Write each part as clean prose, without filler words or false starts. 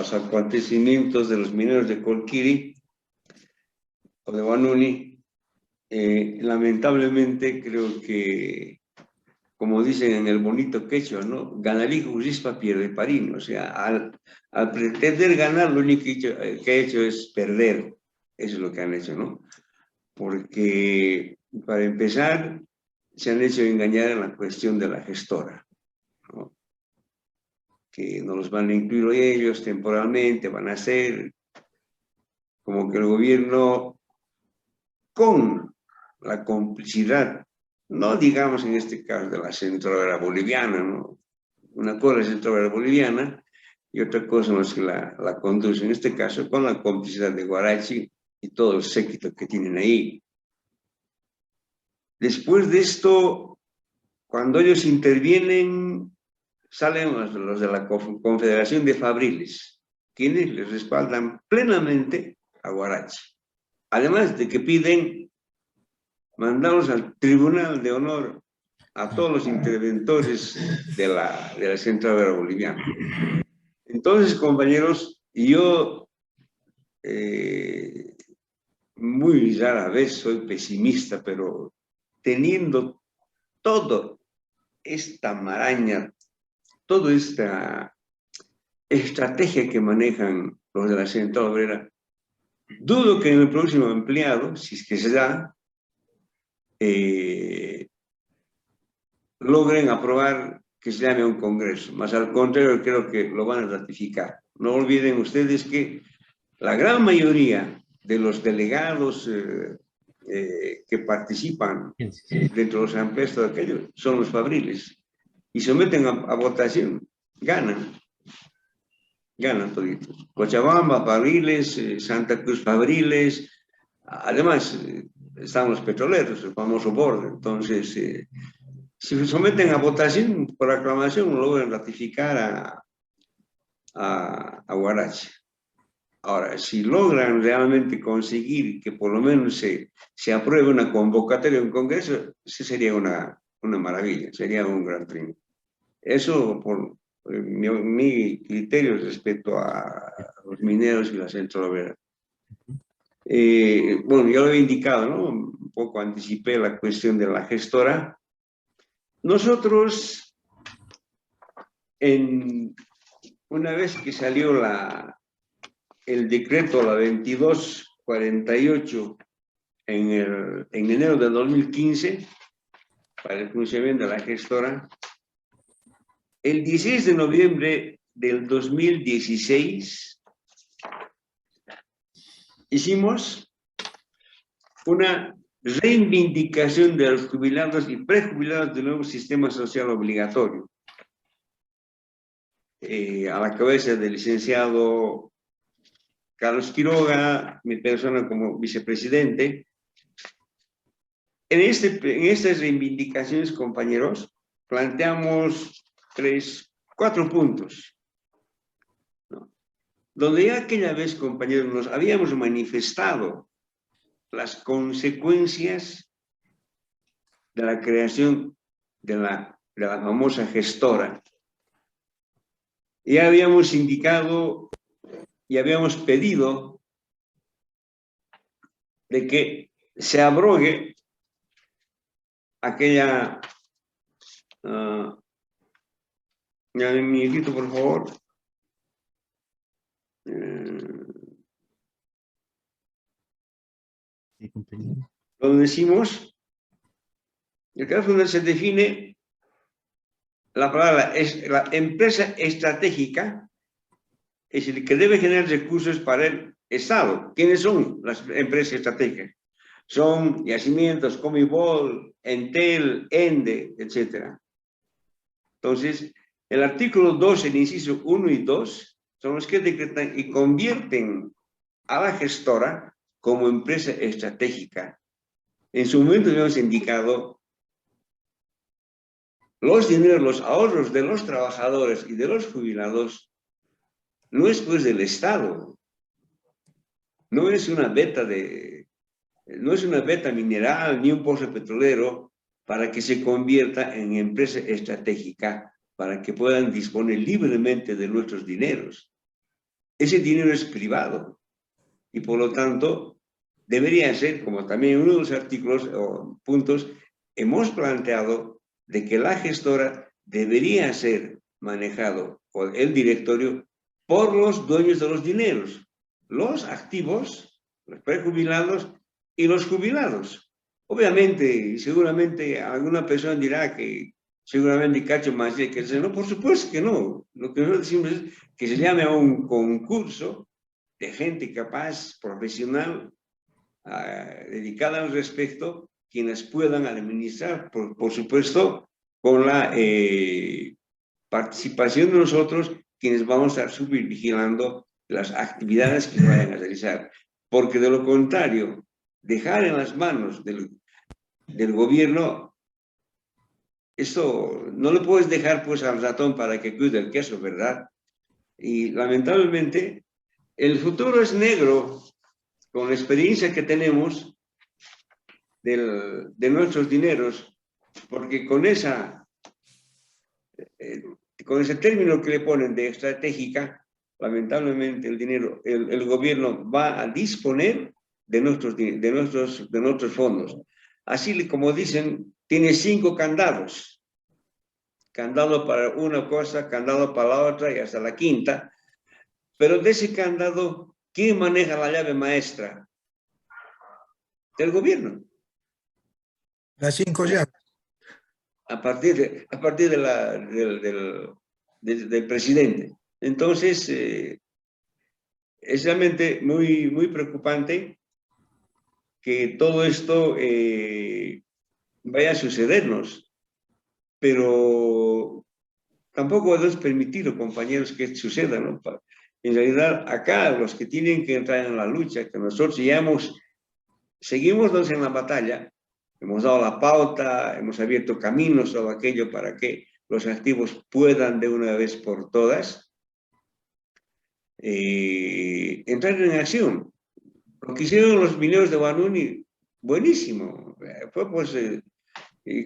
los acontecimientos de los mineros de Colquiri o de Huanuni, lamentablemente creo que, como dicen en el bonito quechua, ¿no? Ganalijo rispa pierde parín. O sea, al pretender ganar, lo único que ha hecho es perder. Eso es lo que han hecho, ¿no? Porque, para empezar, se han hecho engañar en la cuestión de la gestora, ¿no? Que no los van a incluir ellos temporalmente, van a ser como que el gobierno, con la complicidad, no digamos en este caso de la Centro Boliviana, ¿no? Una cosa es la Centro Boliviana y otra cosa son los que la conducen, en este caso con la complicidad de Guarachi y todo el séquito que tienen ahí. Después de esto, cuando ellos intervienen, salen los de la Confederación de Fabriles, quienes les respaldan plenamente a Guarachi. Además de que piden mandarlos al Tribunal de Honor a todos los interventores de la Central Boliviana. Entonces, compañeros, yo muy rara vez soy pesimista, pero teniendo toda esta maraña, toda esta estrategia que manejan los de la Central Obrera, dudo que en el próximo empleado, si es que se da, logren aprobar que se llame a un congreso. Más al contrario, creo que lo van a ratificar. No olviden ustedes que la gran mayoría de los delegados que participan dentro de los asambleas de aquello son los fabriles y someten a votación, ganan toditos. Cochabamba, Fabriles, Santa Cruz, Fabriles, además están los petroleros, el famoso borde. Entonces, si se someten a votación por aclamación, logran ratificar a Guarachi. Ahora, si logran realmente conseguir que por lo menos se apruebe una convocatoria de un congreso, eso sería una maravilla, sería un gran triunfo. Eso por mi criterio respecto a los mineros y la Central Obrera. Bueno, ya lo he indicado, ¿no? Un poco anticipé la cuestión de la gestora. Nosotros, una vez que salió el decreto, la 2248, en enero de 2015, para el funcionamiento de la gestora, el 16 de noviembre del 2016, hicimos una reivindicación de los jubilados y prejubilados del nuevo sistema social obligatorio, a la cabeza del licenciado Carlos Quiroga, mi persona como vicepresidente. En estas reivindicaciones, compañeros, planteamos 4 puntos, ¿no? Donde ya aquella vez, compañeros, nos habíamos manifestado las consecuencias de la creación de la famosa gestora. Ya habíamos indicado y habíamos pedido de que se abrogue aquella... un minutito, por favor. Donde decimos, el caso donde se define la palabra, es la empresa estratégica, es el que debe generar recursos para el Estado. ¿Quiénes son las empresas estratégicas? Son Yacimientos, Comibol, Entel, Ende, etc. Entonces, el artículo 2, el inciso 1 y 2, son los que decretan y convierten a la gestora como empresa estratégica. En su momento habíamos indicado los dineros, los ahorros de los trabajadores y de los jubilados no es pues del Estado, no es una beta mineral ni un pozo petrolero para que se convierta en empresa estratégica, para que puedan disponer libremente de nuestros dineros. ese dinero es privado y por lo tanto debería ser, como también en uno de los artículos o puntos hemos planteado, de que la gestora debería ser manejado por el directorio por los dueños de los dineros, los activos, los prejubilados y los jubilados. Obviamente, seguramente alguna persona dirá que seguramente Cacho más que no, por supuesto que no. Lo que nosotros decimos es que se llame a un concurso de gente capaz, profesional, dedicada al respecto, quienes puedan administrar, por supuesto, con la participación de nosotros, quienes vamos a estar vigilando las actividades que se vayan a realizar. Porque de lo contrario, dejar en las manos del gobierno, esto no lo puedes dejar pues al ratón para que cuide el queso, ¿verdad? Y lamentablemente el futuro es negro. Con la experiencia que tenemos de nuestros dineros, porque con ese término que le ponen de estratégica, lamentablemente el dinero, el gobierno va a disponer de nuestros fondos. Así como dicen, tiene 5 candados. Candado para una cosa, candado para la otra y hasta la quinta. Pero de ese candado, ¿quién maneja la llave maestra? Del gobierno. Las 5 llaves. A partir del presidente. Entonces, es realmente muy, muy preocupante que todo esto vaya a sucedernos, pero tampoco debemos permitirlo, compañeros, que suceda, ¿no? En realidad, acá los que tienen que entrar en la lucha, que nosotros ya seguimos en la batalla, hemos dado la pauta, hemos abierto caminos, todo aquello para que los activos puedan de una vez por todas entrar en acción. Lo que hicieron los mineros de Huanuni, buenísimo. Fue pues,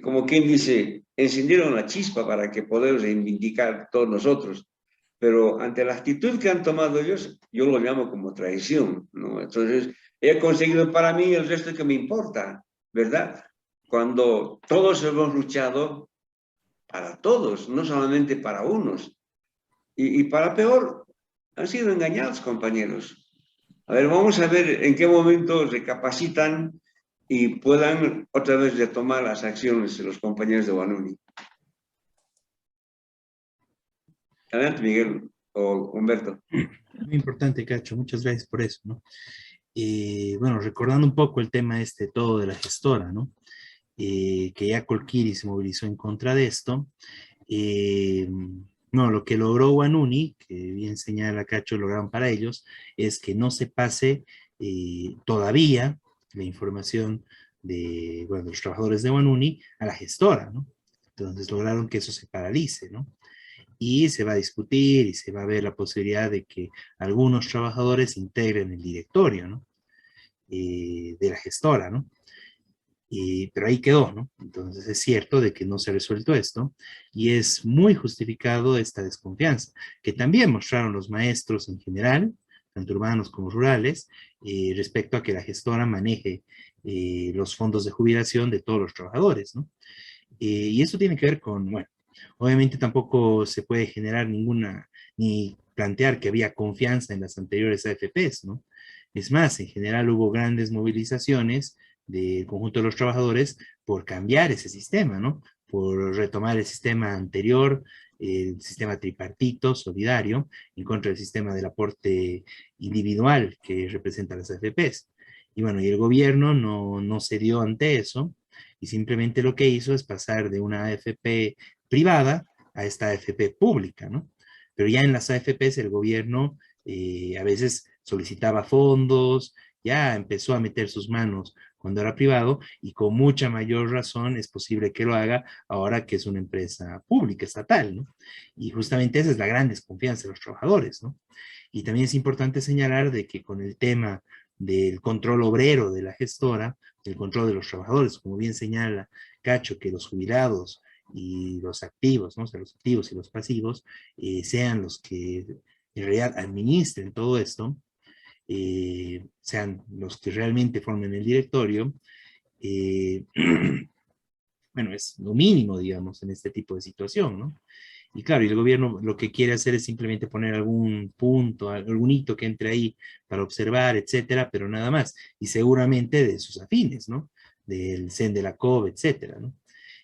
como quien dice, encendieron la chispa para que podamos reivindicar todos nosotros. Pero ante la actitud que han tomado ellos, yo lo llamo como traición, ¿no? Entonces, he conseguido para mí el resto que me importa, ¿verdad? Cuando todos hemos luchado para todos, no solamente para unos. Y para peor, han sido engañados, compañeros. A ver, vamos a ver en qué momento recapacitan y puedan otra vez retomar las acciones de los compañeros de Huanuni. Adelante, Miguel o Humberto. Muy importante, Cacho, muchas gracias por eso, ¿no? Bueno, recordando un poco el tema todo de la gestora, ¿no? Que ya Colquiri se movilizó en contra de esto. No, lo que logró Huanuni, que bien señala Cacho, lograron para ellos, es que no se pase todavía la información de los trabajadores de Huanuni a la gestora, ¿no? Entonces lograron que eso se paralice, ¿no? Y se va a discutir y se va a ver la posibilidad de que algunos trabajadores integren el directorio, ¿no? De la gestora, ¿no? Pero ahí quedó, ¿no? Entonces es cierto de que no se ha resuelto esto y es muy justificado esta desconfianza que también mostraron los maestros en general, tanto urbanos como rurales, respecto a que la gestora maneje los fondos de jubilación de todos los trabajadores, ¿no? Y eso tiene que ver con, bueno, obviamente tampoco se puede generar ni plantear que había confianza en las anteriores AFPs, ¿no? Es más, en general hubo grandes movilizaciones del conjunto de los trabajadores por cambiar ese sistema, ¿no? Por retomar el sistema anterior, el sistema tripartito, solidario, en contra del sistema del aporte individual que representa las AFPs. Y bueno, y el gobierno no cedió ante eso, y simplemente lo que hizo es pasar de una AFP privada a esta AFP pública, ¿no? Pero ya en las AFPs el gobierno a veces solicitaba fondos, ya empezó a meter sus manos cuando era privado y con mucha mayor razón es posible que lo haga ahora que es una empresa pública, estatal, ¿no? Y justamente esa es la gran desconfianza de los trabajadores, ¿no? Y también es importante señalar de que con el tema del control obrero de la gestora, el control de los trabajadores, como bien señala Cacho, que los jubilados y los activos, ¿no? O sea, los activos y los pasivos sean los que en realidad administren todo esto, sean los que realmente formen el directorio, eh, bueno, es lo mínimo, digamos, en este tipo de situación, ¿no? Y claro, y el gobierno lo que quiere hacer es simplemente poner algún punto, algún hito que entre ahí para observar, etcétera, pero nada más. Y seguramente de sus afines, ¿no? Del CEN de la COB, etcétera, ¿no?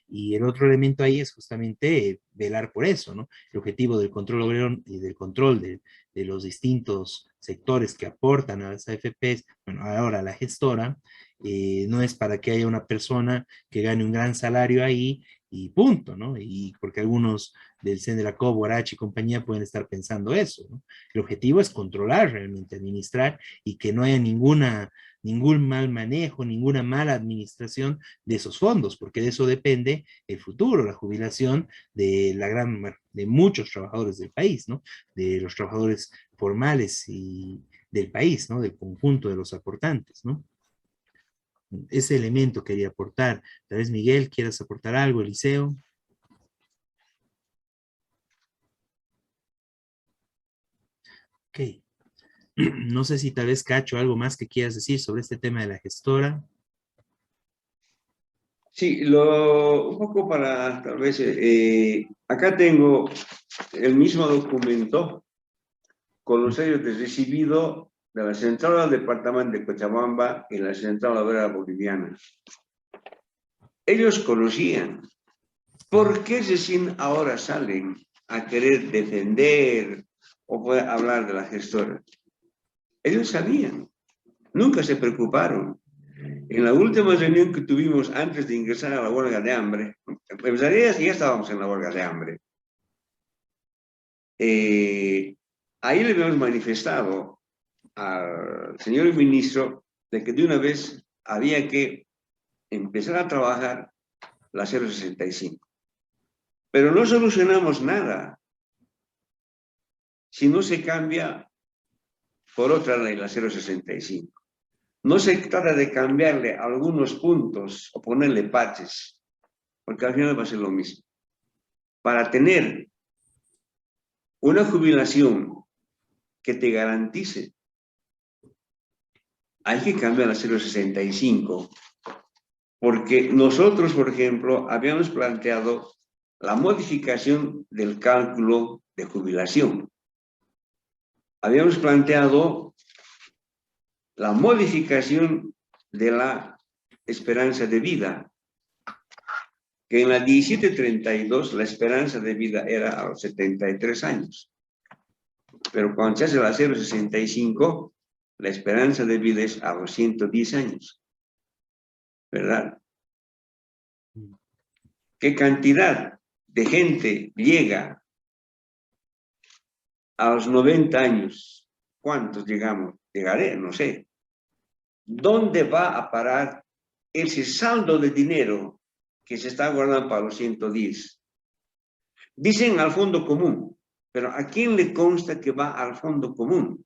Y el otro elemento ahí es justamente velar por eso, ¿no? El objetivo del control obrero y del control de los distintos sectores que aportan a las AFPs, bueno, ahora la gestora, no es para que haya una persona que gane un gran salario ahí y punto, ¿no? Y porque algunos del CEN de la COB, Guarachi y compañía pueden estar pensando eso, ¿no? El objetivo es controlar realmente, administrar y que no haya ningún mal manejo, ninguna mala administración de esos fondos, porque de eso depende el futuro, la jubilación de de muchos trabajadores del país, ¿no? De los trabajadores formales y del país, ¿no? Del conjunto de los aportantes, ¿no? Ese elemento quería aportar. Tal vez Miguel quieras aportar algo, Eliseo. Ok. No sé si tal vez Cacho, algo más que quieras decir sobre este tema de la gestora. Sí, un poco para tal vez, acá tengo el mismo documento con los sellos de recibido de la Central del Departamento de Cochabamba y la Central Obrera Boliviana. Ellos conocían. ¿Por qué recién ahora salen a querer defender o poder hablar de la gestora? Ellos sabían, nunca se preocuparon. En la última reunión que tuvimos antes de ingresar a la huelga de hambre, en realidad ya estábamos en la huelga de hambre, ahí le habíamos manifestado al señor ministro de que de una vez había que empezar a trabajar la 065. Pero no solucionamos nada si no se cambia por otra ley, la 065. No se trata de cambiarle algunos puntos o ponerle parches, porque al final va a ser lo mismo. Para tener una jubilación que te garantice, hay que cambiar la 065, porque nosotros, por ejemplo, habíamos planteado la modificación del cálculo de jubilación. Habíamos planteado la modificación de la esperanza de vida, que en la 1732 la esperanza de vida era a los 73 años. Pero cuando se hace la 065, la esperanza de vida es a los 110 años. ¿Verdad? ¿Qué cantidad de gente llega a los 90 años? ¿Cuántos llegamos? Llegaré, no sé. ¿Dónde va a parar ese saldo de dinero que se está guardando para los 110? Dicen al fondo común, pero ¿a quién le consta que va al fondo común?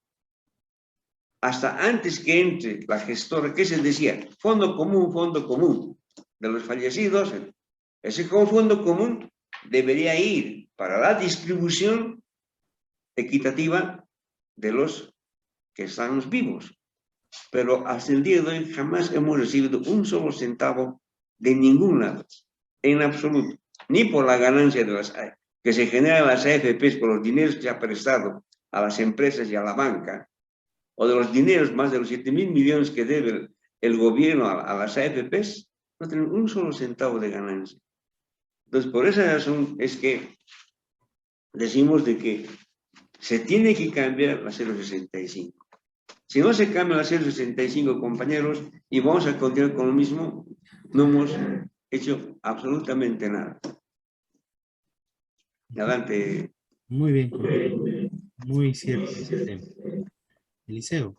Hasta antes que entre la gestora, ¿qué se decía? Fondo común de los fallecidos. Ese fondo común debería ir para la distribución equitativa de los que estamos vivos. Pero hasta el día de hoy jamás hemos recibido un solo centavo de ningún lado, en absoluto, ni por la ganancia de que se generan las AFPs por los dineros que se ha prestado a las empresas y a la banca, o de los dineros, más de los 7.000 millones que debe el gobierno a las AFPs, no tienen un solo centavo de ganancia. Entonces, por esa razón es que decimos de que se tiene que cambiar la 065. Si no se cambia la 065, compañeros, y vamos a continuar con lo mismo, no hemos hecho absolutamente nada. Adelante. Muy bien, muy cierto ese tema. Eliseo.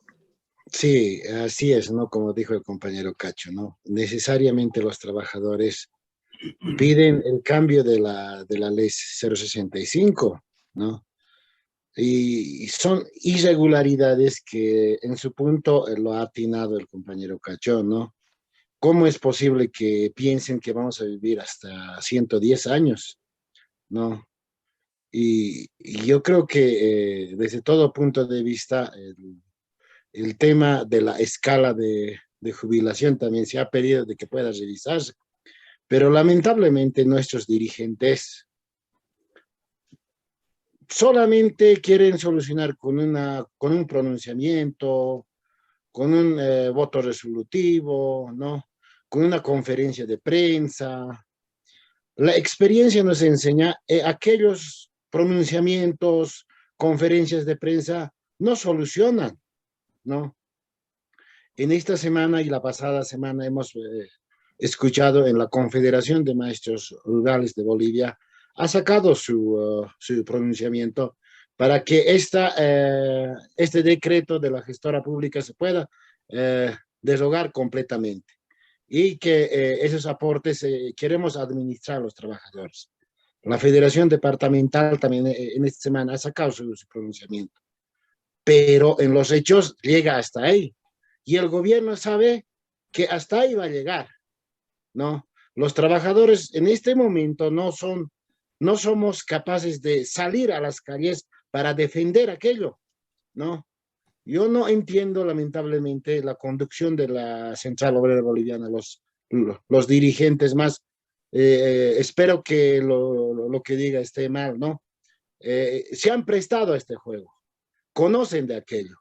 Sí, así es, ¿no? Como dijo el compañero Cacho, ¿no? Necesariamente los trabajadores piden el cambio de la ley 065, ¿no? Y son irregularidades que en su punto lo ha atinado el compañero Cacho, ¿no? ¿Cómo es posible que piensen que vamos a vivir hasta 110 años? ¿No? Y yo creo que desde todo punto de vista, el tema de la escala de jubilación también se ha pedido de que pueda revisarse, pero lamentablemente nuestros dirigentes solamente quieren solucionar con un pronunciamiento, con un voto resolutivo, ¿no? Con una conferencia de prensa. La experiencia nos enseña aquellos pronunciamientos, conferencias de prensa no solucionan, ¿no? En esta semana y la pasada semana hemos escuchado en la Confederación de Maestros Rurales de Bolivia, ha sacado su pronunciamiento para que este decreto de la gestora pública se pueda derogar completamente y que esos aportes queremos administrar a los trabajadores. La Federación Departamental también en esta semana ha sacado su pronunciamiento, pero en los hechos llega hasta ahí. Y el gobierno sabe que hasta ahí va a llegar, ¿no? Los trabajadores en este momento no somos capaces de salir a las calles para defender aquello, ¿no? Yo no entiendo, lamentablemente, la conducción de la Central Obrera Boliviana, los dirigentes más, espero que lo que diga esté mal, ¿no? Se han prestado a este juego, conocen de aquello,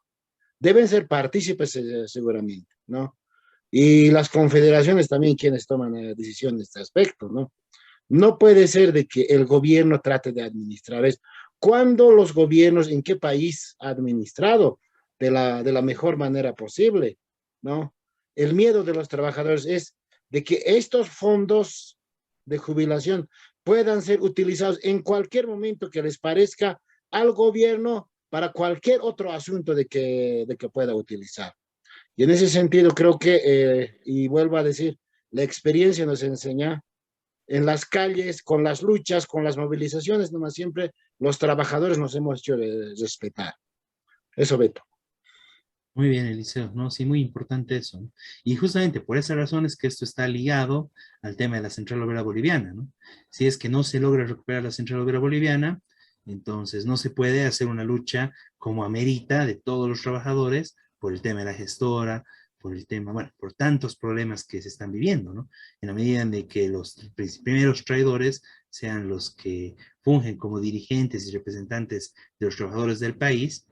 deben ser partícipes seguramente, ¿no? Y las confederaciones también quienes toman la decisión en este aspecto, ¿no? No puede ser de que el gobierno trate de administrar eso. ¿Cuándo los gobiernos, en qué país ha administrado de la mejor manera posible, ¿no? El miedo de los trabajadores es de que estos fondos de jubilación puedan ser utilizados en cualquier momento que les parezca al gobierno para cualquier otro asunto de que pueda utilizar. Y en ese sentido creo que, y vuelvo a decir, la experiencia nos enseña en las calles, con las luchas, con las movilizaciones, nomás siempre los trabajadores nos hemos hecho respetar. Eso, Beto. Muy bien, Eliseo, ¿no? Sí, muy importante eso, ¿no? Y justamente por esa razón es que esto está ligado al tema de la Central Obrera Boliviana, ¿no? Si es que no se logra recuperar la Central Obrera Boliviana, entonces no se puede hacer una lucha como amerita de todos los trabajadores por el tema de la gestora, por el tema, bueno, por tantos problemas que se están viviendo, ¿no? En la medida en que los primeros traidores sean los que fungen como dirigentes y representantes de los trabajadores del país,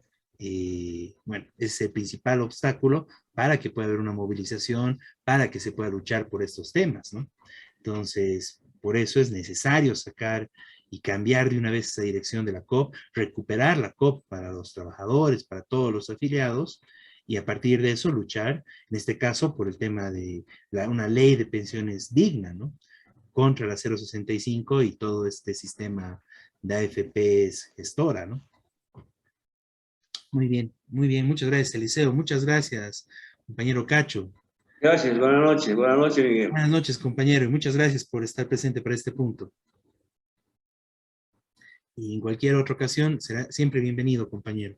bueno, es el principal obstáculo para que pueda haber una movilización, para que se pueda luchar por estos temas, ¿no? Entonces, por eso es necesario sacar y cambiar de una vez esa dirección de la COP, recuperar la COP para los trabajadores, para todos los afiliados, y a partir de eso luchar, en este caso, por el tema de una ley de pensiones digna, ¿no? Contra la 065 y todo este sistema de AFPs gestora, ¿no? Muy bien, muy bien. Muchas gracias, Eliseo. Muchas gracias, compañero Cacho. Gracias, buenas noches, Miguel. Buenas noches, compañero, y muchas gracias por estar presente para este punto. Y en cualquier otra ocasión será siempre bienvenido, compañero.